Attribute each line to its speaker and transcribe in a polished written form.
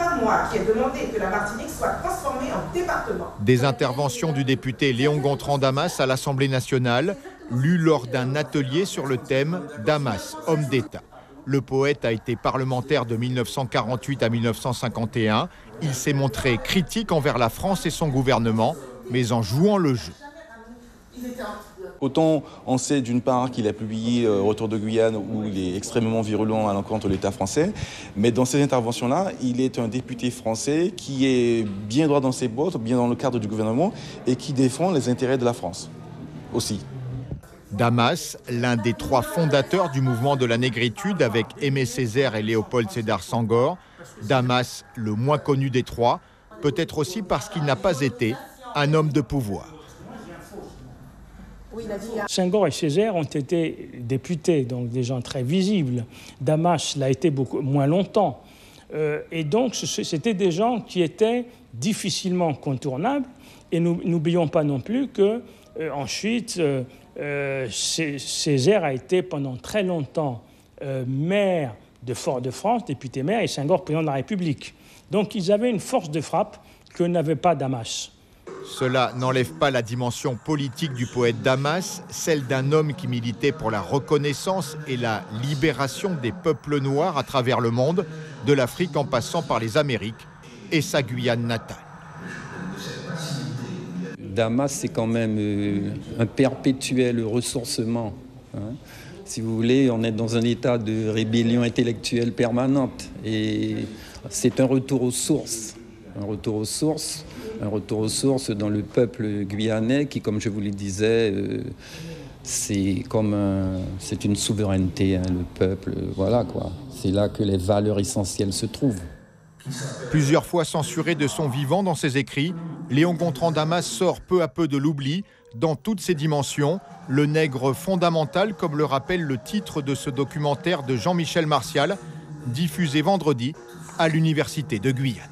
Speaker 1: pas moi qui ai demandé que la Martinique soit transformée en département.
Speaker 2: Des interventions du député Léon Gontran-Damas à l'Assemblée nationale, lues lors d'un atelier sur le thème « Damas, homme d'État ». Le poète a été parlementaire de 1948 à 1951. Il s'est montré critique envers la France et son gouvernement, mais en jouant le jeu.
Speaker 3: Autant on sait d'une part qu'il a publié Retour de Guyane où il est extrêmement virulent à l'encontre de l'État français, mais dans ces interventions-là, il est un député français qui est bien droit dans ses bottes, bien dans le cadre du gouvernement et qui défend les intérêts de la France aussi.
Speaker 2: Damas, l'un des 3 fondateurs du mouvement de la négritude avec Aimé Césaire et Léopold Sédar Senghor. Damas, le moins connu des 3, peut-être aussi parce qu'il n'a pas été un homme de pouvoir.
Speaker 4: Senghor et Césaire ont été députés, donc des gens très visibles. Damas l'a été beaucoup moins longtemps. Et donc, c'était des gens qui étaient difficilement contournables. Et n'oublions pas non plus que ensuite, Césaire a été pendant très longtemps maire de Fort-de-France, député maire, et Senghor président de la République. Donc, ils avaient une force de frappe que n'avait pas Damas.
Speaker 2: Cela n'enlève pas la dimension politique du poète Damas, celle d'un homme qui militait pour la reconnaissance et la libération des peuples noirs à travers le monde, de l'Afrique en passant par les Amériques et sa Guyane natale.
Speaker 5: Damas, c'est quand même un perpétuel ressourcement. Si vous voulez, on est dans un état de rébellion intellectuelle permanente. Et c'est un retour aux sources. Un retour aux sources dans le peuple guyanais qui, comme je vous le disais, c'est une souveraineté, le peuple, voilà quoi. C'est là que les valeurs essentielles se trouvent.
Speaker 2: Plusieurs fois censuré de son vivant dans ses écrits, Léon Gontran-Damas sort peu à peu de l'oubli dans toutes ses dimensions, le nègre fondamental, comme le rappelle le titre de ce documentaire de Jean-Michel Martial, diffusé vendredi à l'Université de Guyane.